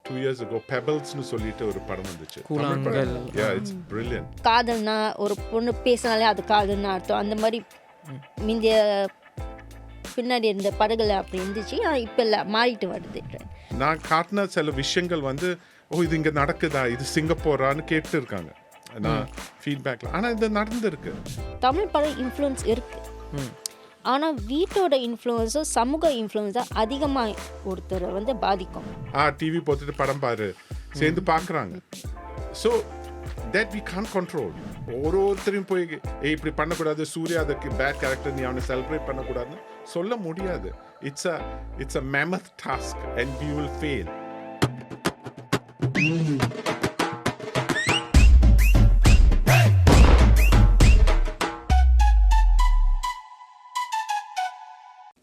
2 years ago Pebblesனு சொல்லிட்டு ஒரு படம் வந்துச்சு. கூழாங்கல். Yeah, it's brilliant. காதல்னா ஒரு பொண்ணு பேசினாலே அது காதல்னு அர்த்தம். அந்த மாதிரி முந்தைய பின்னாடி இருந்த படங்கள் அப்படி இருந்துச்சு. ஆனால் இப்போ இல்லை, மாறிட்டு வருது. நான் காட்டின சில விஷயங்கள் வந்து இது இங்கே நடக்குதா, இது சிங்கப்பூரான்னு கேட்டு இருக்காங்க நான் ஃபீட்பேக்கில். ஆனால் இது நடந்துருக்கு. தமிழ் படம் இன்ஃப்ளூயன்ஸ் இருக்கு, ஆனால் வீட்டோட இன்ஃப்ளூயன்ஸும் சமூக இன்ஃப்ளூயன்ஸாக அதிகமாக ஒருத்தரை வந்து பாதிக்கும். டிவி போட்டுட்டு படம் பாரு சேர்ந்து பார்க்குறாங்க. So that we can't control. ஒருத்தரையும் போய் இப்படி பண்ணக்கூடாது, சூர்யா அதுக்கு பேட் கேரக்டர், நீ அவனை செலிப்ரேட் பண்ணக்கூடாதுன்னு சொல்ல முடியாது. It's a mammoth task and we will fail.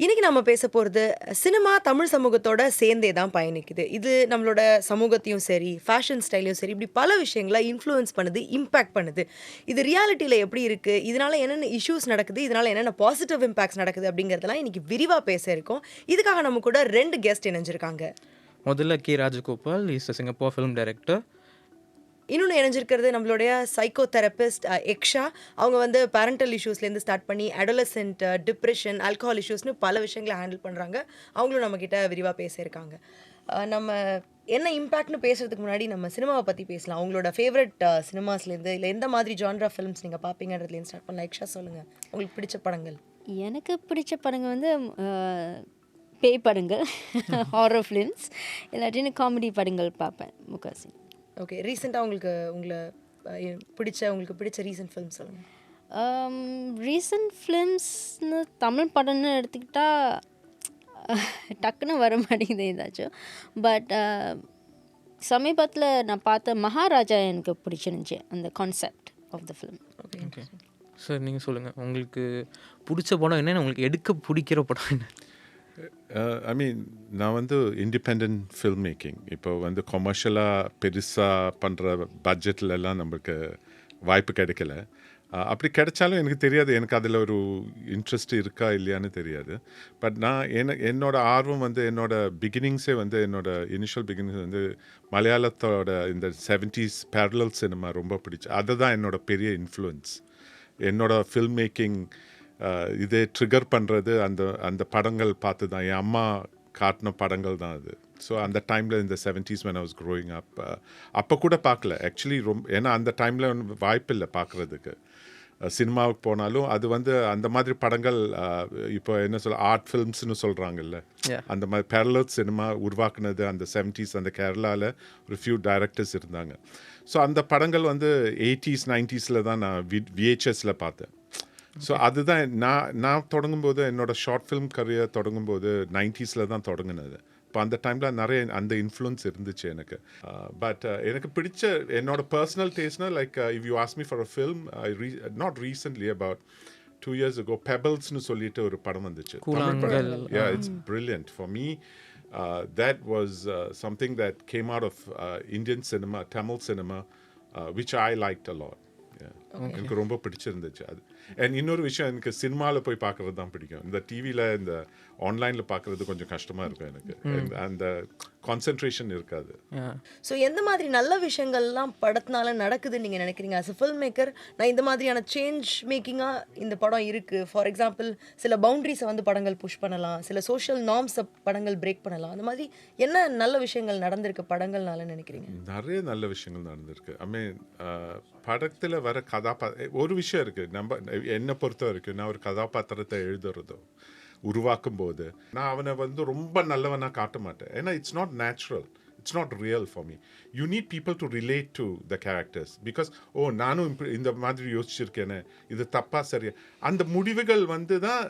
இன்னைக்கு நம்ம பேச போகிறது சினிமா தமிழ் சமூகத்தோட சேர்ந்தே தான் பயணிக்குது. இது நம்மளோட சமூகத்தையும் சரி, ஃபேஷன் ஸ்டைலையும் சரி, இப்படி பல விஷயங்களை இன்ஃப்ளூயன்ஸ் பண்ணுது, இம்பேக்ட் பண்ணுது. இது ரியாலிட்டியில் எப்படி இருக்குது, இதனால் என்னென்ன இஷ்யூஸ் நடக்குது, இதனால் என்னென்ன பாசிட்டிவ் இம்பேக்ட்ஸ் நடக்குது அப்படிங்கிறதெல்லாம் இன்னைக்கு விரிவாக பேச இருக்கோம். இதுக்காக நம்ம கூட 2 கெஸ்ட் இணைஞ்சிருக்காங்க. முதல்ல K Rajagopal, is Singapore film director. இன்னொன்று இணைஞ்சிருக்கிறது நம்மளுடைய சைக்கோ தெரபிஸ்ட் எக்ஷா. அவங்க வந்து பேரண்டல் இஷ்யூஸ்லேருந்து ஸ்டார்ட் பண்ணி அடோலசென்ட், டிப்ரெஷன், ஆல்கஹால் இஷ்யூஸ்னு பல விஷயங்களை ஹேண்டில் பண்ணுறாங்க. அவங்களும் நம்மக்கிட்ட விரிவாக பேசியிருக்காங்க. நம்ம என்ன இம்பேக்ட்னு பேசுகிறதுக்கு முன்னாடி நம்ம சினிமாவை பற்றி பேசலாம். அவங்களோட ஃபேவரட் சினிமாஸ்லேருந்து இல்லை எந்த மாதிரி ஜான்ரா ஃபிலிம்ஸ் நீங்கள் பார்ப்பீங்கன்றதுலேருந்து ஸ்டார்ட் பண்ணலாம். எக்ஷா சொல்லுங்கள், உங்களுக்கு பிடிச்ச படங்கள். எனக்கு பிடிச்ச படங்கள் வந்து பேய் படங்கள், ஹாரர் ஃபிலிம்ஸ், இல்லாட்டின்னு காமெடி படங்கள் பார்ப்பேன் முக்காசி. ஓகே, ரீசெண்டாக உங்களுக்கு பிடிச்ச ரீசெண்ட் ஃபிலிம் சொல்லுங்கள். ரீசெண்ட் ஃபிலிம்ஸ்னு தமிழ் படம்னு எடுத்துக்கிட்டால் டக்குன்னு வர மாட்டேங்குது ஏதாச்சும். பட் சமீபத்தில் நான் பார்த்த மகாராஜா எனக்கு பிடிச்சிருந்துச்சி, அந்த concept of the film. Okay sir, நீங்கள் சொல்லுங்கள், உங்களுக்கு பிடிச்ச படம் என்னென்னு, உங்களுக்கு எடுக்க பிடிக்கிற படம் என்ன? ஐ மீன், நான் வந்து இண்டிபெண்ட் ஃபில்ம் மேக்கிங் இப்போ வந்து கொமர்ஷியலாக பெருசாக பண்ணுற பட்ஜெட்லலாம் நம்மளுக்கு வாய்ப்பு கிடைக்கல. அப்படி கிடைச்சாலும் எனக்கு தெரியாது, எனக்கு அதில் ஒரு இன்ட்ரெஸ்ட் இருக்கா இல்லையான்னு தெரியாது. பட் நான் என்னோட ஆர்வம் வந்து என்னோட பிகினிங்ஸே வந்து என்னோட இனிஷியல் பிகினிங்ஸ் வந்து மலையாளத்தோட இந்த 70s பேரலல் சினிமா ரொம்ப பிடிச்சி. அதுதான் என்னோட பெரிய இன்ஃப்ளூயன்ஸ். என்னோட ஃபில்ம் மேக்கிங் இதே ட்ரிகர் பண்ணுறது அந்த படங்கள் பார்த்து தான். என் அம்மா காட்டின படங்கள் தான் அது. ஸோ அந்த டைமில் இந்த 70s when I was growing up, அப்போ கூட பார்க்கல ஆக்சுவலி ஏன்னா அந்த டைமில் வாய்ப்பு இல்லை பார்க்குறதுக்கு. சினிமாவுக்கு போனாலும் அது வந்து அந்த மாதிரி படங்கள் இப்போ என்ன சொல்ல ஆர்ட் ஃபில்ம்ஸ்னு சொல்கிறாங்கல்ல, அந்த மாதிரி பேரலல் சினிமா உருவாக்குனது அந்த 70s. அந்த கேரளாவில் ஒரு ஃபியூ டைரக்டர்ஸ் இருந்தாங்க. ஸோ அந்த படங்கள் வந்து 80s 90s தான் நான் VHSல பார்த்தேன். ஸோ அதுதான் நான் தொடங்கும்போது, என்னோடய ஷார்ட் ஃபிலிம் கரியர் தொடங்கும்போது 90s தான் தொடங்கினது. இப்போ அந்த டைமில் நிறைய அந்த இன்ஃப்ளூயன்ஸ் இருந்துச்சு எனக்கு. பட் எனக்கு பிடிச்ச என்னோட பர்சனல் டேஸ்ட்னா like if you ask me for a film, not recently about 2 years ago Pebblesனு சொல்லிட்டு ஒரு படம் வந்துச்சு. கூழாங்கல். Yeah, it's brilliant. For me, that was something that came out of Indian cinema, Tamil cinema, which I liked a lot. எனக்கு ரொம்ப பிடிச்சிருந்துச்சு அது. அண்ட் இன்னொரு விஷயம், எனக்கு சினிமாவில் போய் பார்க்குறது தான் பிடிக்கும். இந்த டிவியில் இந்த ஆன்லைனில் பார்க்குறது கொஞ்சம் கஷ்டமாக இருக்கும் எனக்கு. அந்த கான்சென்ட்ரேஷன் இருக்காது. ஸோ எந்த மாதிரி நல்ல விஷயங்கள்லாம் படத்தினால நடக்குதுன்னு நீங்கள் நினைக்கிறீங்க? அஸ் அ ஃபில்ம் மேக்கர் நான் இந்த மாதிரியான சேஞ்ச் மேக்கிங்காக இந்த படம் இருக்குது. ஃபார் எக்ஸாம்பிள் சில பவுண்ட்ரிஸை வந்து படங்கள் புஷ் பண்ணலாம், சில சோஷியல் நார்ம்ஸை படங்கள் பிரேக் பண்ணலாம். அந்த மாதிரி என்ன நல்ல விஷயங்கள் நடந்திருக்கு படங்கள்னால நினைக்கிறீங்க? நிறைய நல்ல விஷயங்கள் நடந்திருக்கு. ஐ மீன், படத்தில் வர ஒரு விஷயம் இருக்குது. என்னை பொறுத்த வரைக்கும், நான் ஒரு கதாபாத்திரத்தை எழுதுறதோ உருவாக்கும் போது நான் அவனை வந்து ரொம்ப நல்லவனாக காட்ட மாட்டேன். ஏன்னா it's not natural, it's not real for me. You need people to relate to the characters. Because நானும் இந்த மாதிரி யோசிச்சிருக்கேனே, இது தப்பா சரியா, அந்த முடிவுகள் வந்து தான்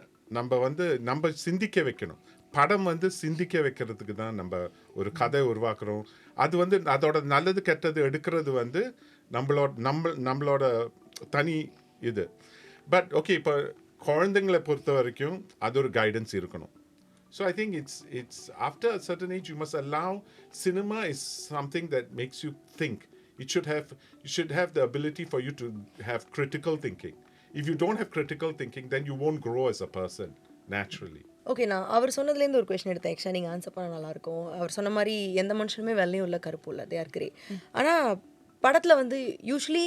நம்ம சிந்திக்க வைக்கணும். படம் வந்து சிந்திக்க வைக்கிறதுக்கு தான் நம்ம ஒரு கதை உருவாக்குறோம். அது வந்து அதோட நல்லது கெட்டது எடுக்கிறது வந்து நம்மளோட தனி இது. பட் ஓகே, இப்போ குழந்தைங்களை பொறுத்த வரைக்கும் அது ஒரு கைடன்ஸ் இருக்கணும். So I think it's after a certain age you must allow. Cinema is something that makes you think. You should have the ability for you to have critical thinking. If you don't have critical thinking, then you won't grow as a person naturally. Okay, நான் அவர் சொன்னதுலேருந்து ஒரு question எடுத்தேன். Extra நீங்கள் answer பண்ண நல்லாயிருக்கும். அவர் சொன்ன மாதிரி எந்த மனுஷனுமே வெள்ளையும் இல்லை கருப்பும் இல்லை, தே ஆர் கிரே. ஆனால் படத்தில் வந்து யூஸ்வலி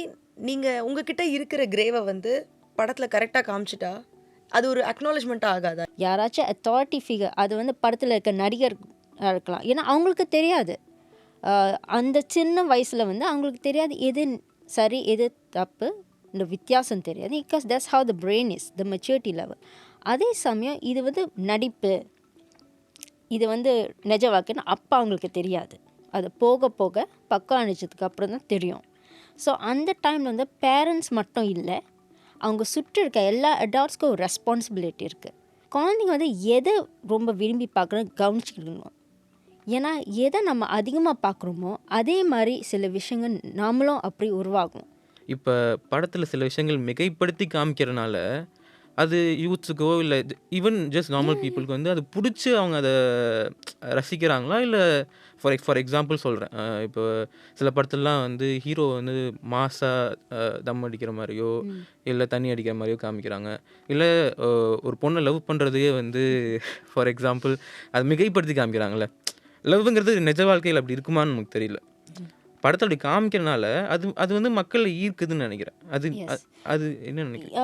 நீங்கள் உங்ககிட்ட இருக்கிற கிரேவை வந்து படத்தில் கரெக்டாக காமிச்சிட்டா அது ஒரு அக்னாலஜ்மெண்ட்டாக ஆகாதா? யாராச்சும் அத்தாரிட்டி ஃபிகர் அது வந்து படத்தில் இருக்க நடிகர் இருக்கலாம். ஏன்னா அவங்களுக்கு தெரியாது. அந்த சின்ன வயசில் வந்து அவங்களுக்கு தெரியாது எது சரி எது தப்பு, இந்த வித்தியாசம் தெரியாது. Because that's how the brain is the maturity level. அதே சமயம் இது வந்து நடிப்பு, இது வந்து நிஜ வாழ்க்கைன்னு அப்போ அவங்களுக்கு தெரியாது. அது போக போக பக்கம் அணிச்சதுக்கு அப்புறம் தான் தெரியும். ஸோ அந்த டைமில் வந்து பேரண்ட்ஸ் மட்டும் இல்லை, அவங்க சுற்றி இருக்க எல்லா அடால்ட்ஸ்க்கும் ஒரு ரெஸ்பான்சிபிலிட்டி இருக்குது. குழந்தைங்க வந்து எதை ரொம்ப விரும்பி பார்க்குறோன்னு கவனிச்சுக்கணும். ஏன்னா எதை நம்ம அதிகமாக பார்க்குறோமோ அதே மாதிரி சில விஷயங்கள் நாமளும் அப்படி உருவாகும். இப்போ படத்தில் சில விஷயங்கள் மிகைப்படுத்தி காமிக்கிறனால அது யூத்ஸுக்கோ இல்லை ஈவன் ஜஸ்ட் நார்மல் பீப்புளுக்கு வந்து அது பிடிச்சி அவங்க அதை ரசிக்கிறாங்களா? இல்லை ஃபார் எக்ஸாம்பிள் சொல்கிறேன், இப்போ சில படத்துலலாம் வந்து ஹீரோ வந்து மாசாக தம் அடிக்கிற மாதிரியோ இல்லை தண்ணி அடிக்கிற மாதிரியோ காமிக்கிறாங்க. இல்லை ஒரு பொண்ணை லவ் பண்ணுறதையே வந்து ஃபார் எக்ஸாம்பிள் அது மிகைப்படுத்தி காமிக்கிறாங்கல்ல. லவ்ங்கிறது நிஜ வாழ்க்கையில் அப்படி இருக்குமான்னு நமக்கு தெரியல. படத்தை அப்படி காமிக்கிறனால அது அது வந்து மக்களை ஈர்க்குதுன்னு நினைக்கிறேன். அது அது என்ன நினைக்கிறேன்,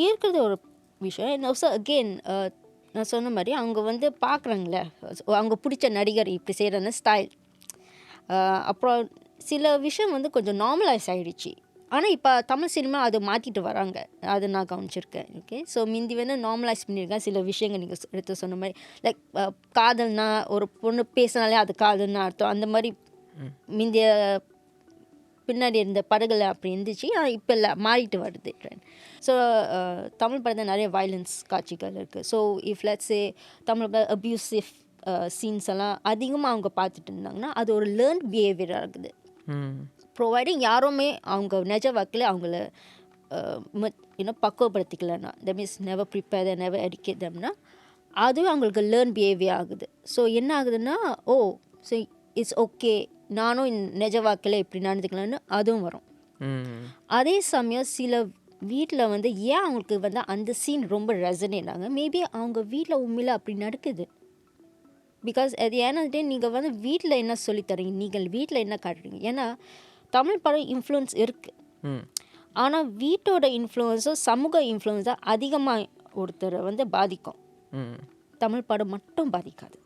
ஈர்க்கிறது ஒரு விஷயம். ஆல்சோ அகெயின் நான் சொன்ன மாதிரி அவங்க வந்து பார்க்குறாங்களே, அவங்க பிடிச்ச நடிகர் இப்படி செய்கிற ஸ்டைல், அப்புறம் சில விஷயம் வந்து கொஞ்சம் நார்மலைஸ் ஆகிடுச்சு. ஆனால் இப்போ தமிழ் சினிமா அதை மாற்றிட்டு வராங்க, அது நான் கவனிச்சிருக்கேன். ஓகே, ஸோ முந்தி வந்து நார்மலைஸ் பண்ணியிருக்கேன் சில விஷயங்கள். நீங்கள் எடுத்து சொன்ன மாதிரி லைக் காதல்னா ஒரு பொண்ணு பேசினாலே அது காதல்னா அர்த்தம். அந்த மாதிரி முந்தைய பின்னாடி இருந்த படங்கள் அப்படி இருந்துச்சு. ஆனால் இப்போ இல்லை, மாறிட்டு வருது ட்ரெண்ட். ஸோ தமிழ் படத்தில் நிறைய வயலன்ஸ் காட்சிகள் இருக்குது. So if let's say Tamil abusive scenes எல்லாம் அதிகமாக அவங்க பார்த்துட்டு இருந்தாங்கன்னா அது ஒரு லேர்ன் பிஹேவியராக இருக்குது. ப்ரொவைடிங் யாருமே அவங்க நிஜ வாக்கில் அவங்கள இன்னும் பக்குவப்படுத்திக்கலன்னா, that means never prepare the never educate தம்னா அதுவே அவங்களுக்கு லேர்ன் பிஹேவியர் ஆகுது. ஸோ என்ன ஆகுதுன்னா, ஓ ஸோ இட்ஸ் ஓகே, நானும் நிஜ வாக்கில் இப்படி நடந்துக்கலான்னு அதுவும் வரும். அதே சமயம் சில வீட்டில் வந்து ஏன் அவங்களுக்கு வந்து அந்த சீன் ரொம்ப ரெசனேட் ஆகுங்க, மேபி அவங்க வீட்டில் உண்மையில் அப்படி நடக்குது. பிகாஸ் அது ஏன்னா நீங்கள் வந்து வீட்டில் என்ன சொல்லித்தரீங்க, நீங்கள் வீட்டில் என்ன காட்டுறீங்க. ஏன்னா தமிழ் படம் இன்ஃப்ளூயன்ஸ் இருக்குது, ஆனால் வீட்டோட இன்ஃப்ளூயன்ஸும் சமூக இன்ஃப்ளூயன்ஸாக அதிகமாக ஒருத்தரை வந்து பாதிக்கும். தமிழ் படம் மட்டும் பாதிக்காது.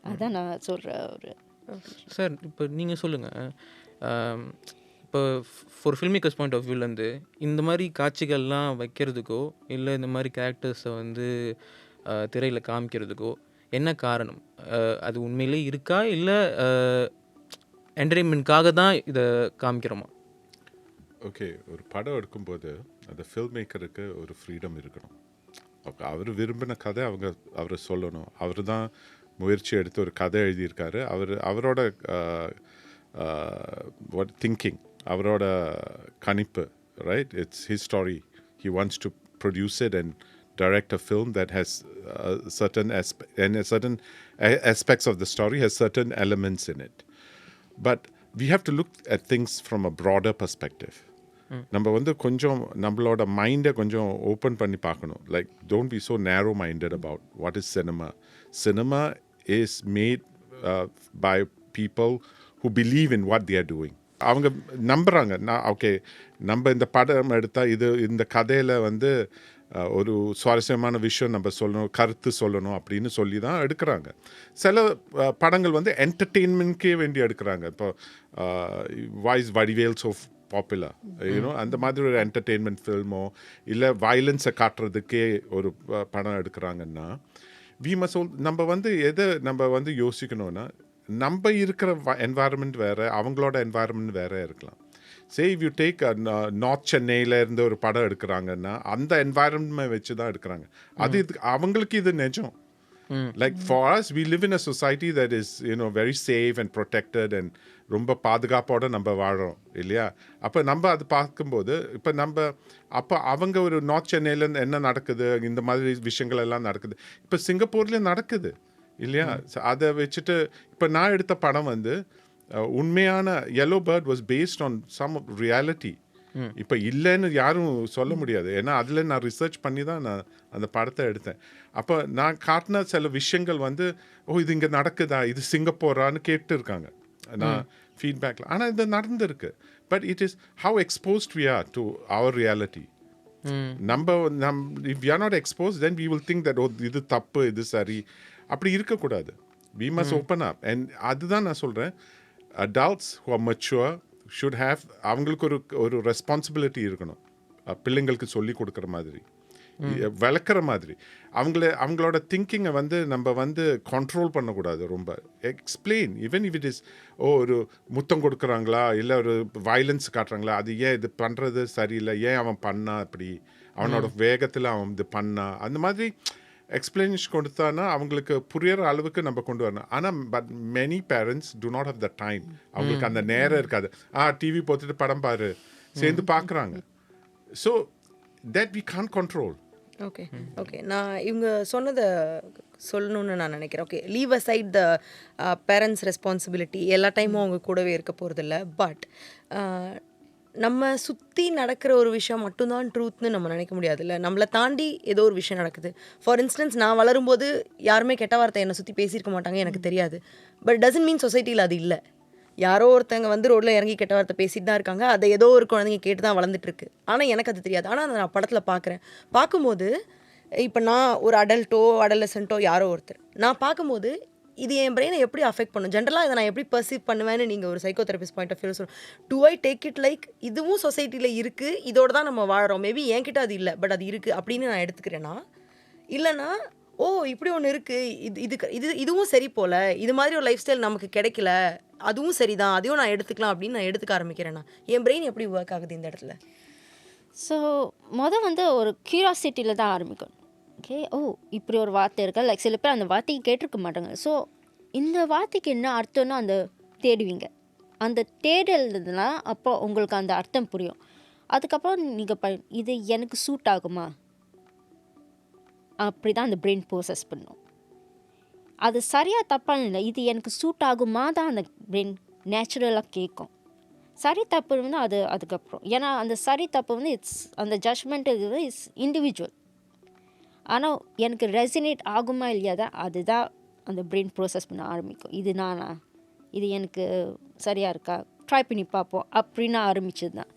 அதுதான் நான் சொல்கிற ஒரு சார். இப்போ நீங்கள் சொல்லுங்கள், இப்போ for film makers point of வியூலேருந்து இந்த மாதிரி காட்சிகள்லாம் வைக்கிறதுக்கோ இல்லை இந்த மாதிரி கேரக்டர்ஸை வந்து திரையில் காமிக்கிறதுக்கோ என்ன காரணம்? அது உண்மையிலே இருக்கா இல்லை என்டர்டெயின்மெண்ட்காக தான் இதை காமிக்கிறோமா? ஓகே, ஒரு படம் எடுக்கும்போது அந்த ஃபில்ம் மேக்கருக்கு ஒரு ஃப்ரீடம் இருக்கணும். ஓகே, அவர் விரும்பின கதை அவர் சொல்லணும். அவர் தான் முயற்சி எடுத்து ஒரு கதை எழுதியிருக்காரு. அவரோட திங்கிங், அவரோட கணிப்பு, right? It's his story. He wants to produce it and direct a film that has certain aspects of the story has certain elements in it. But we have to look at things from a broader perspective. நம்ம வந்து கொஞ்சம் நம்மளோட மைண்டை கொஞ்சம் open பண்ணி பார்க்கணும். Like don't be so narrow minded about what is cinema. Cinema is made by people who believe in what they are doing. அவங்க நம்புகிறாங்க. ஓகே, நம்ம இந்த படம் எடுத்தால் இந்த கதையில் வந்து ஒரு சுவாரஸ்யமான விஷயம் நம்ம சொல்லணும், கருத்து சொல்லணும் அப்படின்னு சொல்லி தான் எடுக்கிறாங்க. சில படங்கள் வந்து என்டர்டெயின்மெண்ட்கே வேண்டி எடுக்கிறாங்க. இப்போ voice Vadivel so popular, you know, அந்த மாதிரி ஒரு என்டர்டெயின்மெண்ட் ஃபில்மோ இல்லை வயலன்ஸை காட்டுறதுக்கே ஒரு படம் எடுக்கிறாங்கன்னா நம்ம வந்து எதை நம்ம வந்து யோசிக்கணும்னா, நம்ம இருக்கிற என்வாயர்மெண்ட் வேறு, அவங்களோட என்வாயர்மெண்ட் வேறு இருக்கலாம். Say if you take north சென்னையில் இருந்து ஒரு படம் எடுக்கிறாங்கன்னா அந்த என்வாயர்மெண்ட் வச்சு தான் எடுக்கிறாங்க. அது அவங்களுக்கு இது நிஜம். Like for us we live in a society that is you know very safe and protected and ரொம்ப பாதுகாப்போடு நம்ம வாழ்கிறோம் இல்லையா? அப்போ நம்ம அது பார்க்கும்போது அப்போ அவங்க ஒரு நார்த் சென்னையிலேருந்து என்ன நடக்குது, இந்த மாதிரி விஷயங்கள் எல்லாம் நடக்குது. இப்போ சிங்கப்பூர்லேயும் நடக்குது இல்லையா? அதை வச்சுட்டு இப்போ நான் எடுத்த படம் வந்து உண்மையான yellow bird was based on some reality. இப்போ இல்லைன்னு யாரும் சொல்ல முடியாது. ஏன்னா அதில் நான் ரிசர்ச் பண்ணி தான் நான் அந்த படத்தை எடுத்தேன். அப்போ நான் காட்டின சில விஷயங்கள் வந்து இது இங்கே நடக்குதா, இது சிங்கப்பூரான்னு கேட்டு இருக்காங்க நான் ஃபீட்பேக்கில். ஆனால் இது நடந்திருக்கு. But it is how exposed we are to our reality. if we are not exposed, then we will think that இது தப்பு, இது சரி. அப்படி இருக்கக்கூடாது. We must open up. And அதுதான் நான் சொல்கிறேன், adults who are mature should have, அவங்களுக்கு ஒரு ரெஸ்பான்சிபிலிட்டி இருக்கணும். பிள்ளைங்களுக்கு சொல்லி கொடுக்குற மாதிரி, விளக்குற மாதிரி. அவங்களோட திங்கிங்கை வந்து நம்ம வந்து கண்ட்ரோல் பண்ணக்கூடாது. ரொம்ப explain, even if it is ஒரு முத்தம் கொடுக்குறாங்களா இல்லை ஒரு வயலன்ஸ் காட்டுறாங்களா, அது ஏன் இது பண்ணுறது சரியில்லை, ஏன் அவன் பண்ணா, அப்படி அவனோட வேகத்தில் அவன் இது பண்ணா, அந்த மாதிரி எக்ஸ்பிளனேஷன் கொடுத்தானா அவங்களுக்கு புரியற அளவுக்கு நம்ம கொண்டு வரணும். ஆனால் but many parents do not have the time. அவங்களுக்கு அந்த நேரம் இருக்காது. டிவி போட்டுட்டு படம் பாரு சேர்ந்து பார்க்குறாங்க. So that we can't control. Okay okay, நான் இவங்க சொன்னதை சொல்லணும்னு நான் நினைக்கிறேன். Okay, leave aside the parents responsibility. எல்லா டைமும் அவங்க கூடவே இருக்க போகிறதில்ல. பட் நம்ம சுற்றி நடக்கிற ஒரு விஷயம் மட்டும்தான் ட்ரூத்னு நம்ம நினைக்க முடியாதுல்ல. நம்மளை தாண்டி ஏதோ ஒரு விஷயம் நடக்குது. ஃபார் இன்ஸ்டன்ஸ், நான் வளரும்போது யாருமே கெட்ட வார்த்தை என்னை சுற்றி பேசியிருக்க மாட்டாங்க, எனக்கு தெரியாது. பட் டசன்ட் மீன் சொசைட்டியில் அது இல்லை. யாரோ ஒருத்தங்க வந்து ரோட்டில் இறங்கி கெட்ட வார்த்தை பேசிட்டு தான் இருக்காங்க. அதை ஏதோ ஒரு குழந்தைங்க கேட்டு தான் வளர்ந்துட்டு இருக்கு. ஆனால் எனக்கு அது தெரியாது. ஆனால் அதை நான் படத்தில் பார்க்குறேன். பார்க்கும்போது இப்போ நான் ஒரு அடல்ட்டோ அடலசென்ட்டோ யாரோ ஒருத்தர் நான் பார்க்கும்போது இது என் பிரெயினை எப்படி அஃபெக்ட் பண்ணும், ஜென்ரலாக இதை நான் எப்படி பர்சீவ் பண்ணுவேன்னு நீங்கள் ஒரு சைக்கோதெரபிஸ்ட் பாயிண்ட் ஆஃப் வியூ சொல்லுங்கள். To I take it like இதுவும் சொசைட்டியில் இருக்குது, இதோடு தான் நம்ம வாழறோம், மேபி என்கிட்ட அது இல்லை பட் அது இருக்குது அப்படின்னு நான் எடுத்துக்கிறேன்னா, இல்லைனா இப்படி ஒன்று இருக்குது, இதுவும் சரி போல், இது மாதிரி ஒரு லைஃப் ஸ்டைல் நமக்கு கிடைக்கல, அதுவும் சரிதான், அதையும் நான் எடுத்துக்கலாம் அப்படின்னு நான் எடுத்துக்க ஆரம்பிக்கிறேன்னா என் பிரெயின் எப்படி ஒர்க் ஆகுது இந்த இடத்துல? ஸோ வந்து ஒரு க்யூரியாசிட்டியில் தான் ஆரம்பிக்கும். ஓகே, இப்படி ஒரு வார்த்தை இருக்கா, லைக் சில பேர் அந்த வார்த்தையை கேட்டிருக்க மாட்டாங்க. ஸோ இந்த வார்த்தைக்கு என்ன அர்த்தம்னு அந்த தேடுவீங்க. அந்த தேடல்னா அப்போ உங்களுக்கு அந்த அர்த்தம் புரியும். அதுக்கப்புறம் நீங்கள் இது எனக்கு சூட் ஆகுமா, அப்படி தான் அந்த பிரெயின் ப்ரோசஸ் பண்ணும். அது சரியாக தப்பான இல்லை, இது எனக்கு சூட் ஆகுமா தான் அந்த பிரெயின் நேச்சுரலாக கேட்கும். சரி தப்பு வந்து அது அதுக்கப்புறம், ஏன்னா அந்த சரி தப்பு வந்து அந்த ஜட்ஜ்மெண்ட் இது இஸ் இண்டிவிஜுவல். ஆனால் எனக்கு ரெசினேட் ஆகுமா இல்லையா அதுதான் அந்த பிரெயின் ப்ரோசஸ் பண்ண ஆரம்பிக்கும். இது நானா, இது எனக்கு சரியாக இருக்கா, ட்ரை பண்ணி பார்ப்போம் அப்படின்னு ஆரம்பிச்சது தான்.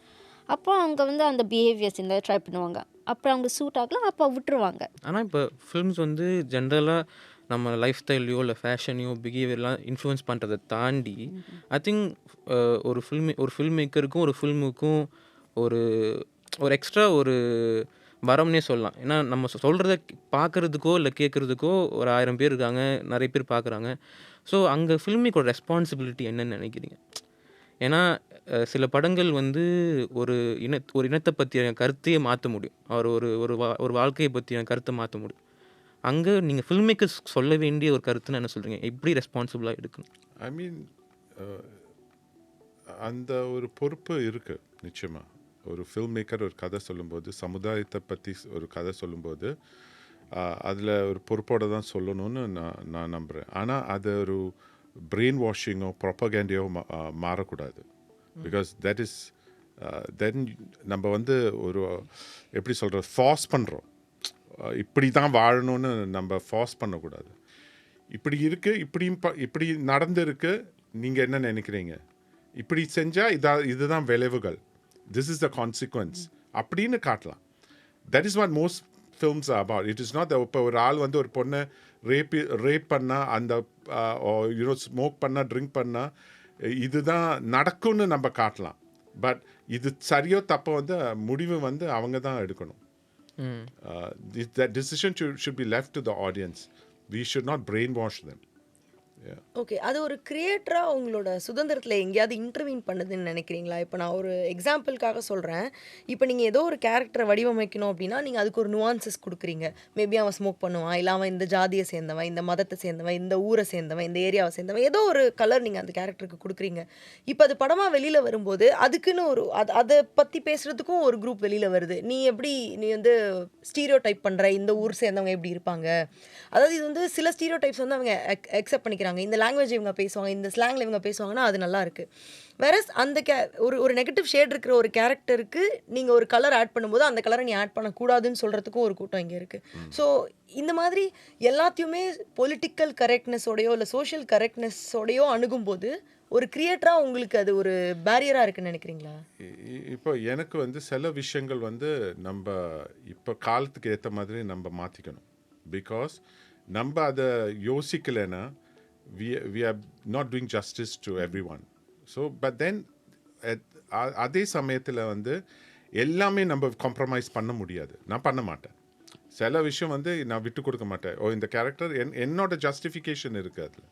அப்போ அவங்க வந்து அந்த பிஹேவியர்ஸ் இந்த ட்ரை பண்ணுவாங்க. அப்புறம் அவங்க சூட் ஆகலாம், அப்போ விட்டுருவாங்க. ஆனால் இப்போ ஃபிலிம்ஸ் வந்து ஜென்ரலாக நம்ம லைஃப் ஸ்டைலையோ இல்லை ஃபேஷனையோ பிஹேவியர்லாம் இன்ஃப்ளூயன்ஸ் பண்ணுறதை தாண்டி ஐ திங்க் ஒரு ஃபில்ம் மேக்கருக்கும் ஒரு ஃபில்முக்கும் ஒரு எக்ஸ்ட்ரா ஒரு வரம்னே சொல்லலாம். ஏன்னா நம்ம சொல்கிறத பார்க்குறதுக்கோ இல்லை கேட்குறதுக்கோ ஒரு 1000 பேர் இருக்காங்க, நிறைய பேர் பார்க்குறாங்க. ஸோ அங்கே ஃபில்மேக்கோட ரெஸ்பான்சிபிலிட்டி என்னன்னு நினைக்கிறீங்க? ஏன்னா சில படங்கள் வந்து ஒரு இனத்தை பற்றிய கருத்தையே மாற்ற முடியும், ஒரு வாழ்க்கையை பற்றிய கருத்தை மாற்ற முடியும். அங்கே நீங்கள் ஃபில்ம் மேக்கர்ஸ் சொல்ல வேண்டிய ஒரு கருத்துன்னு என்ன சொல்கிறீங்க? எப்படி ரெஸ்பான்சிபிளாக எடுக்கணும்? ஐ மீன் அந்த ஒரு பொறுப்பு இருக்குது நிச்சயமாக. ஒரு ஃபில்ம் மேக்கர் ஒரு கதை சொல்லும்போது, சமுதாயத்தை பற்றி ஒரு கதை சொல்லும்போது அதில் ஒரு பொறுப்போடு தான் சொல்லணும்னு நான் நம்புகிறேன். ஆனால் அது ஒரு பிரெயின் வாஷிங்கோ ப்ரொபகேண்டியோ மாறக்கூடாது. பிகாஸ் தட் இஸ் தென் நம்ம வந்து ஒரு எப்படி சொல்கிறது, ஃபார்ஸ் பண்ணுறோம். இப்படி தான் வாழணும்னு நம்ம ஃபார்ஸ் பண்ணக்கூடாது. இப்படி இருக்குது, இப்படி நடந்துருக்கு, நீங்கள் என்ன நினைக்கிறீங்க, இப்படி செஞ்சால் இதுதான் விளைவுகள், திஸ் இஸ் த கான்சிக்வன்ஸ் அப்படின்னு காட்டலாம். That is what most films R about. It is not இப்போ ஒரு ஆள் வந்து ஒரு பொண்ணை ரேப் பண்ணால், அந்த ஸ்மோக் பண்ணால், ட்ரிங்க் பண்ணால் இதுதான் நடக்கும்னு நம்ம காட்டலாம். பட் இது சரியோ தப்போ வந்து முடிவு வந்து அவங்க தான் எடுக்கணும். That decision should be left to the audience. We should not brainwash them. Okay, அது ஒரு கிரியேட்டராக உங்களோட சுதந்திரத்தில் எங்கேயாவது இன்டர்வீன் பண்ணுதுன்னு நினைக்கிறீங்களா? இப்போ நான் ஒரு எக்ஸாம்பிளுக்காக சொல்கிறேன். இப்போ நீங்கள் ஏதோ ஒரு கேரக்டரை வடிவமைக்கணும் அப்படின்னா நீங்கள் அதுக்கு ஒரு நுவான்சஸ் கொடுக்குறீங்க. மேபி அவன் ஸ்மோக் பண்ணுவான், இல்லை அவன் இந்த ஜாதியை சேர்ந்தவன், இந்த மதத்தை சேர்ந்தவன், இந்த ஊரை சேர்ந்தவன், இந்த ஏரியாவை சேர்ந்தவன், ஏதோ ஒரு கலர் நீங்கள் அந்த கேரக்டருக்கு கொடுக்குறீங்க. இப்போ அது படமாக வெளியில் வரும்போது அதுக்குன்னு அதை பற்றி பேசுகிறதுக்கும் ஒரு குரூப் வெளியில் வருது. நீ வந்து ஸ்டீரியோ டைப் பண்ணுற, இந்த ஊர் சேர்ந்தவங்க எப்படி இருப்பாங்க, அதாவது இது வந்து சில ஸ்டீரியோ டைப்ஸ் வந்து அவங்க அக்செப்ட் பண்ணிக்கிறாங்க. செய்கிறாங்க, இந்த லாங்குவேஜ் இவங்க பேசுவாங்க, இந்த ஸ்லாங்கில் இவங்க பேசுவாங்கன்னா அது நல்லா இருக்குது. வேறஸ் அந்த ஒரு நெகட்டிவ் ஷேட் இருக்கிற ஒரு கேரக்டருக்கு நீங்கள் ஒரு கலர் ஆட் பண்ணும்போது அந்த கலரை நீ ஆட் பண்ணக்கூடாதுன்னு சொல்கிறதுக்கும் ஒரு கூட்டம் இங்கே இருக்குது. ஸோ இந்த மாதிரி எல்லாத்தையுமே பொலிட்டிக்கல் கரெக்ட்னஸோடையோ இல்லை சோஷியல் கரெக்ட்னஸோடையோ அணுகும்போது ஒரு கிரியேட்டராக உங்களுக்கு அது ஒரு பேரியராக இருக்குன்னு நினைக்கிறீங்களா? இப்போ எனக்கு வந்து சில விஷயங்கள் வந்து நம்ம இப்போ காலத்துக்கு ஏற்ற மாதிரி நம்ம மாற்றிக்கணும். பிகாஸ் நம்ம அதை யோசிக்கலைன்னா we are not doing justice to everyone. So but then அதே சமயத்தில் வந்து எல்லாமே நம்ம காம்ப்ரமைஸ் பண்ண முடியாது. நான் பண்ண மாட்டேன். சில விஷயம் வந்து நான் விட்டு கொடுக்க மாட்டேன். இந்த கேரக்டர் என்னோட ஜஸ்டிஃபிகேஷன் இருக்குது அதில்.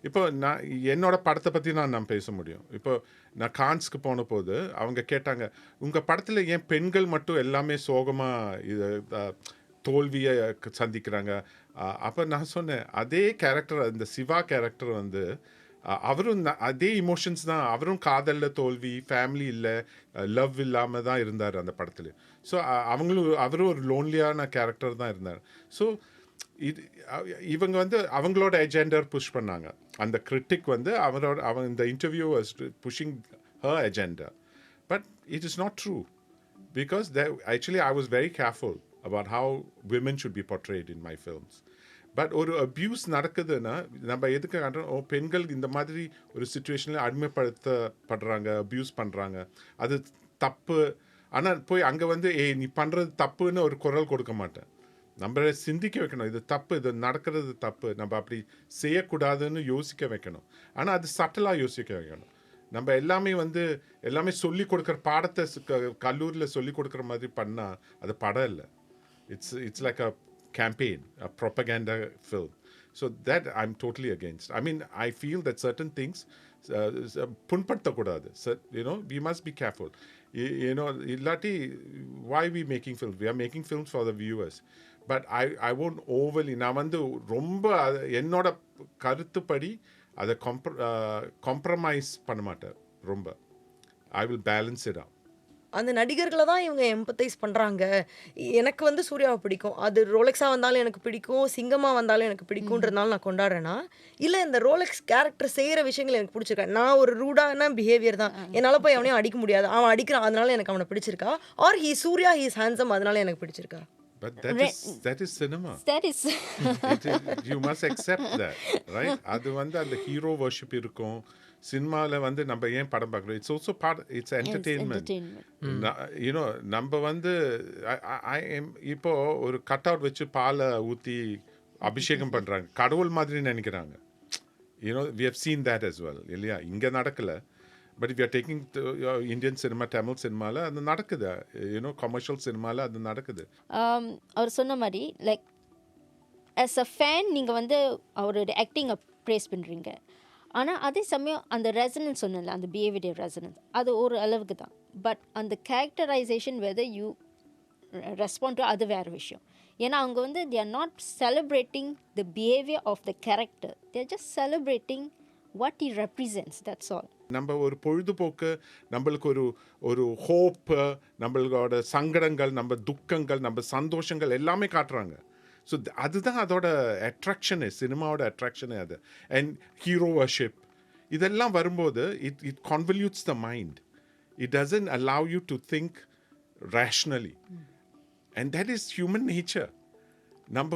இப்போ நான் என்னோட படத்தை பற்றி நான் பேச முடியும். இப்போ நான் கான்ஸ்க்கு போன போது அவங்க கேட்டாங்க, உங்கள் படத்தில் ஏன் பெண்கள் மட்டும் எல்லாமே சோகமாக இது தோல்வியை சந்திக்கிறாங்க? அப்போ நான் சொன்னேன், அதே கேரக்டர், இந்த சிவா கேரக்டர் வந்து அவரும் அதே இமோஷன்ஸ் தான். அவரும் காதலில் தோல்வி, ஃபேமிலி இல்லை, லவ் இல்லாமல் தான் இருந்தார் அந்த படத்தில். ஸோ அவரும் ஒரு லோன்லியான கேரக்டர் தான் இருந்தார். ஸோ இவங்க வந்து அவங்களோட எஜெண்டர் புஷ் பண்ணாங்க. அந்த கிரிட்டிக் வந்து இந்த interview was pushing her agenda. But it is not true. Because actually I was very careful about how women should be portrayed in my films. But ஒரு அப்யூஸ் நடக்குதுன்னா நம்ம எதுக்கு காட்டுறோம், பெண்கள் இந்த மாதிரி ஒரு சுச்சுவேஷனில் அடிமைப்படுத்தப்படுறாங்க, அப்யூஸ் பண்ணுறாங்க, அது தப்பு. ஆனால் போய் அங்கே வந்து நீ பண்ணுறது தப்புன்னு ஒரு குரல் கொடுக்க மாட்டேன். நம்ம சிந்திக்க வைக்கணும், இது தப்பு, இது நடக்கிறது தப்பு, நம்ம அப்படி செய்யக்கூடாதுன்னு யோசிக்க வைக்கணும். ஆனால் அது சட்டலாக யோசிக்க வைக்கணும். நம்ம எல்லாமே சொல்லி கொடுக்குற பாடத்தை கல்லூரியில் சொல்லி கொடுக்குற மாதிரி பண்ணால் அது படம் இல்லை. It's like a campaign, a propaganda film. So that I'm totally against. I mean, I feel that certain things punpattakodadu. So, we must be careful. Illati, why we making films? We are making films for the viewers. But I won't overly, நான் வந்து ரொம்ப என்னோட கருத்துப்படி அதை compromise பண்ண மாட்டேன் ரொம்ப. I will balance it out. அந்த நடிகர்களை தான் இவங்க எம்பத்தைஸ் பண்ணுறாங்க. எனக்கு வந்து சூர்யாவை பிடிக்கும், அது ரோலெக்ஸாக வந்தாலும் எனக்கு பிடிக்கும், சிங்கமாக வந்தாலும் எனக்கு பிடிக்கும்ன்றதுனால நான் கொண்டாடுறேன்னா, இல்லை இந்த ரோலெக்ஸ் கேரக்டர் செய்கிற விஷயங்கள் எனக்கு பிடிச்சிருக்கேன். நான் ஒரு ரூடான பிஹேவியர் தான், என்னால் போய் அவனையும் அடிக்க முடியாது, அவன் அடிக்கிறான் அதனால எனக்கு அவனை பிடிச்சிருக்கா, ஆர் சூர்யா ஹீஸ் ஹேண்ட்ஸம் அதனால எனக்கு பிடிச்சிருக்கா. But that is cinema. That is You must accept that, right? அது வந்து அந்த ஹீரோ வர்ஷிப் இருக்கும். சினிமாவில் வந்து நம்ம ஏன் படம் பார்க்குறோம், it's also part, it's entertainment. நம்ம வந்து இப்போ ஒரு கட் அவுட் வச்சு பாலை ஊற்றி அபிஷேகம் பண்ணுறாங்க, கடவுள் மாதிரி நினைக்கிறாங்க. We have seen that as well, இல்லையா? இங்கே நடக்கலை. But if you are taking Indian cinema, Tamil சினிமாவில் அது நடக்குது, கமர்ஷியல் சினிமாவில் அது நடக்குது. அவர் சொன்ன மாதிரி லைக் ஆஸ் அ ஃபேன் நீங்கள் வந்து அவரோட ஆக்டிங்கை ப்ரேஸ் பண்ணுறீங்க. ஆனால் அதே சமயம் அந்த ரெசனன்ஸ் சொன்னல, அந்த பிஹேவியர் ரெசனன்ஸ் அது ஒரு அளவுக்கு தான். பட் அந்த characterisation whether you respond to அது வேறு விஷயம். ஏன்னா அவங்க வந்து they are not celebrating the behavior of the character, they are just celebrating what he represents, that's all. நம்ம ஒரு பொழுதுபோக்கு, நம்மளுக்கு ஒரு ஹோப்பு, நம்மளோட சங்கடங்கள், நம்ம துக்கங்கள், நம்ம சந்தோஷங்கள் எல்லாமே காட்டுறாங்க. ஸோ அதுதான் அதோட அட்ராக்ஷனு, சினிமாவோட அட்ராக்ஷனு அது. அண்ட் ஹீரோ வர்ஷிப் இதெல்லாம் வரும்போது it convolutes the mind. It doesn't allow you to think rationally. And that is human nature. நம்ம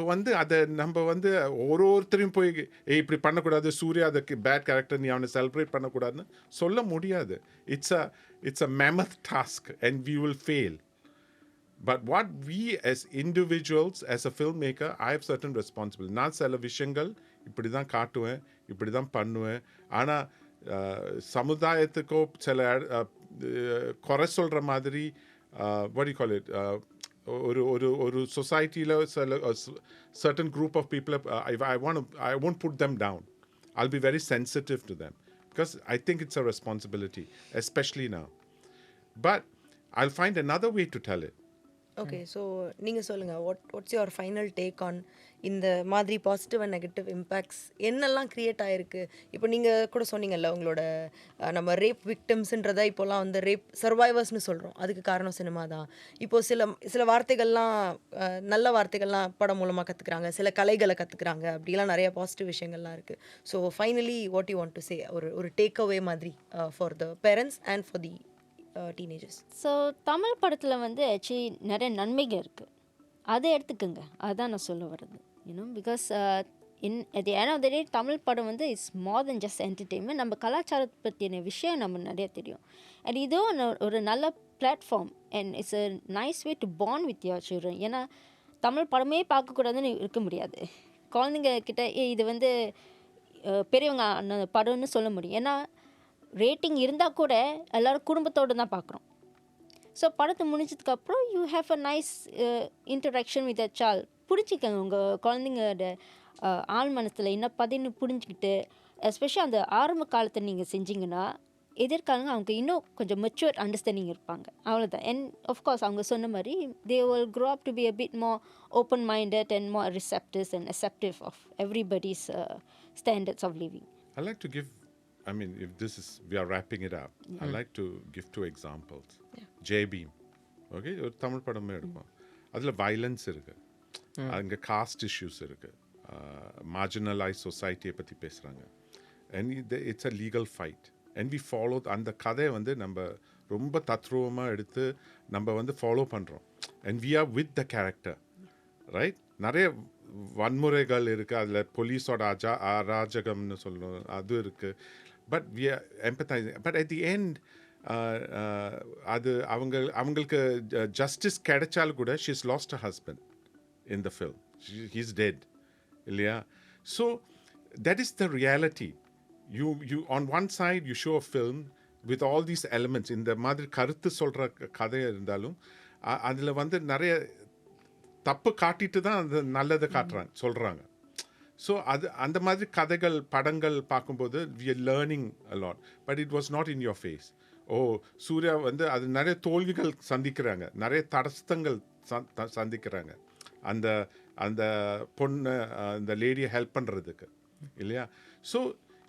வந்து ஒருத்தரையும் போய் இப்படி பண்ணக்கூடாது, சூர்யா அதுக்கு பேட் கேரக்டர், நீ அவனை செலிப்ரேட் பண்ணக்கூடாதுன்னு சொல்ல முடியாது. It's a mammoth task and we will fail. But what we as individuals, as a filmmaker, I have certain responsibility. நான் சில விஷயங்கள் இப்படி தான் காட்டுவேன், இப்படி தான் பண்ணுவேன். ஆனால் சமுதாயத்துக்கோ சில குறை சொல்கிற மாதிரி, what do you call it, ஒரு சொசைட்டியில் சில certain group of people, I won't put them down. I'll be very sensitive to them because I think it's a responsibility, especially now. But I'll find another way to tell it. Okay, so நீங்கள் சொல்லுங்கள், what's your final take on இந்த மாதிரி positive and negative impacts என்னெல்லாம் create ஆகிருக்கு? இப்போ நீங்கள் கூட சொன்னீங்கல்ல உங்களோட நம்ம ரேப் விக்டிம்ஸுன்றதை இப்போலாம் வந்து ரேப் சர்வைவர்ஸ்னு சொல்கிறோம், அதுக்கு காரணம் சினிமா தான். இப்போது சில வார்த்தைகள்லாம் நல்ல வார்த்தைகள்லாம் படம் மூலமாக கற்றுக்குறாங்க, சில கலைகளை கற்றுக்குறாங்க, அப்படிலாம் நிறைய பாசிட்டிவ் விஷயங்கள்லாம் இருக்குது. So finally what you want to say, ஒரு டேக் அவே மாதிரி for the parents and for the teenagers? So Tamil படத்தில் வந்து ஆக்சுவலி நிறைய நன்மைகள் இருக்குது, அதை எடுத்துக்கோங்க. அதுதான் நான் சொல்ல வர்றது. Because at the end of the day Tamil படம் வந்து it's more then just entertainment. நம்ம கலாச்சாரத்தை பற்றின விஷயம் நம்ம நிறைய தெரியும். அண்ட் இதுவும் ஒரு நல்ல platform and it's a nice way to bond with your children. ஏன்னா தமிழ் படமே பார்க்கக்கூடாதுன்னு இருக்க முடியாது. குழந்தைங்க கிட்ட இது வந்து பெரியவங்க படம்னு சொல்ல முடியும். ஏன்னா ரேட்டிங் இருந்தால் கூட எல்லோரும் குடும்பத்தோடு தான் பார்க்குறோம். ஸோ படத்தை முடிஞ்சதுக்கப்புறம் you have a nice interaction with a சால். பிடிச்சிக்கங்க உங்கள் குழந்தைங்களோட ஆள் மனசில் என்ன பதின்னு புரிஞ்சுக்கிட்டு, எஸ்பெஷலி அந்த ஆரம்ப காலத்தை நீங்கள் செஞ்சிங்கன்னா எதிர்காலங்க அவங்க இன்னும் கொஞ்சம் மெச்சூர் அண்டர்ஸ்டாண்டிங் இருப்பாங்க. அவ்வளோதான். அண்ட் ஆஃப்கோர்ஸ் அவங்க சொன்ன மாதிரி they will grow up to be a bit more open minded and more receptive and acceptive of everybody's standards of living. I like to give, I mean, if this is, we are wrapping it up, I like to give 2 examples. Jay Beam, okay, ஒரு தமிழ் படமே எடுப்போம். அதில் violence இருக்குது, அங்கே caste issues இருக்குது, marginalise சொசைட்டியை பற்றி பேசுகிறாங்க. And it's a legal fight and we follow. அந்த கதையை வந்து நம்ம ரொம்ப தத்ரூபமாக எடுத்து நம்ம வந்து ஃபாலோ பண்ணுறோம். And we are with the character, right? நிறைய வன்முறைகள் இருக்குது, அதில் போலீஸோட அராஜகம்னு சொல்லணும், அது இருக்குது. But we are empathising. But at the end அது அவங்களுக்கு ஜஸ்டிஸ் கிடைச்சாலும் கூட she is lost a husband in the film. He is dead இல்லையா? So that is the reality. You on one side you show a film with all these elements. இந்த மாதிரி கருத்து சொல்கிற கதை இருந்தாலும் அதில் வந்து நிறைய தப்பு காட்டிட்டு தான் அந்த நல்லதை காட்டுறாங்க, சொல்கிறாங்க. ஸோ அந்த மாதிரி கதைகள் படங்கள் பார்க்கும்போது we are learning a lot. But it was not in your face. Suriya வந்து அது நிறைய தோல்விகள் சந்திக்கிறாங்க, நிறைய தடஸ்தங்கள் சந்திக்கிறாங்க அந்த அந்த பொண்ணு அந்த லேடியை ஹெல்ப் பண்ணுறதுக்கு இல்லையா? So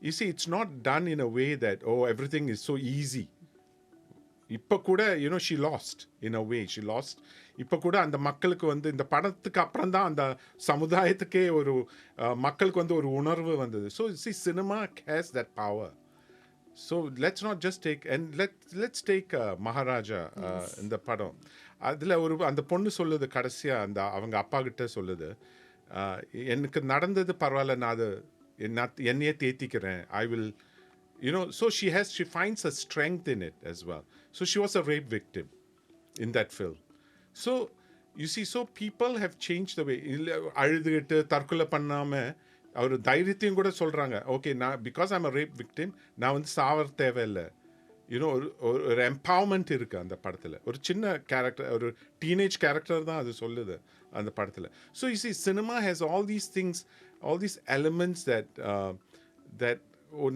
you see, it's not done in a way that everything is so easy. இப்போ கூட she lost in a way. She lost. இப்போ கூட அந்த மக்களுக்கு வந்து இந்த படத்துக்கு அப்புறம் தான் அந்த சமுதாயத்துக்கே ஒரு மக்களுக்கு வந்து ஒரு உணர்வு வந்தது. So see, cinema has that power. So let's not just take, and let's take Maharaja இந்த படம். அதில் அந்த பொண்ணு சொல்லுது கடைசியாக அந்த அவங்க அப்பா கிட்ட சொல்லுது, எனக்கு நடந்தது பரவாயில்ல, நான் அது என்னையே தேத்திக்கிறேன், I will, so she finds a strength in it as well. So she was a rape victim in that film. So you see, so people have changed the way. அழுதுகிட்டு தற்கொலை பண்ணாமல் அவர் தைரியத்தையும் கூட சொல்கிறாங்க, ஓகே நான் because I'm a rape victim, நான் வந்து சாவர தேவையில்லை. ஒரு எம்பவர்மெண்ட் இருக்குது அந்த படத்தில். ஒரு சின்ன கேரக்டர், ஒரு டீனேஜ் கேரக்டர் தான் அது சொல்லுது அந்த படத்தில். So you see, cinema has all these things, all these elements that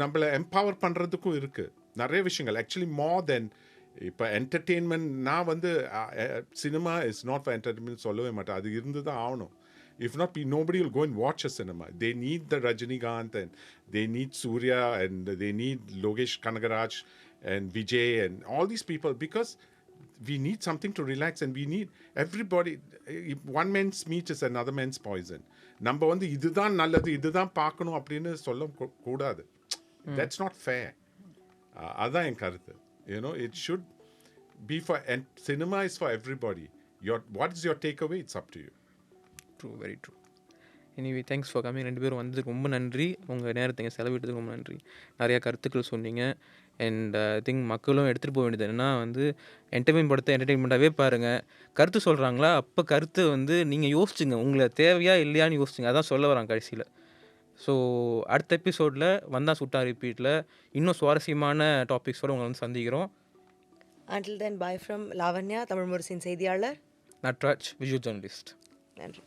நம்மளை எம்பவர் பண்ணுறதுக்கும் இருக்குது நிறைய விஷயங்கள். ஆக்சுவலி மோர் தென் இப்போ என்டர்டெயின்மெண்ட். நான் வந்து cinema is not for entertainment சொல்லவே மாட்டேன், அது இருந்து தான் ஆகணும். If not, nobody will go and watch a cinema. They need the Rajinikanth and they need Surya and they need Logesh Kanagaraj and Vijay and all these people, because we need something to relax and we need everybody. If one man's meat is another man's poison. நம்ம வந்து இதுதான் நல்லது, இதுதான் பார்க்கணும் அப்படின்னு சொல்ல கூடாது. That's not fair. அதான் என் கருத்து. It should be for, and cinema is for everybody. What is your takeaway? It's up to you. True, very true. Anyway thanks for coming. 2 பேரும் வந்ததுக்கு ரொம்ப நன்றி. உங்கள் நேரத்தை செலவிட்டதுக்கு ரொம்ப நன்றி. நிறையா கருத்துக்கள் சொன்னீங்க. அண்ட் ஐ திங்க் மக்களும் எடுத்துகிட்டு போக வேண்டியது என்னென்னா வந்து படத்தை என்டர்டெயின்மெண்ட்டாகவே பாருங்கள். கருத்து சொல்கிறாங்களா, அப்போ கருத்து வந்து நீங்கள் யோசிச்சுங்க, உங்களை தேவையா இல்லையான்னு யோசிச்சுங்க. அதான் சொல்ல வராங்க கடைசியில். ஸோ அடுத்த எபிசோடில் வந்தால் சுட்டா ரிப்பீட்டில் இன்னும் சுவாரஸ்யமான டாபிக்ஸோடு உங்களை வந்து சந்திக்கிறோம். Until then, bye from Lavanya, Tamil முரசின் செய்தியாளர், நட்ராஜ், விஜுவல் ஜேர்னலிஸ்ட். நன்றி.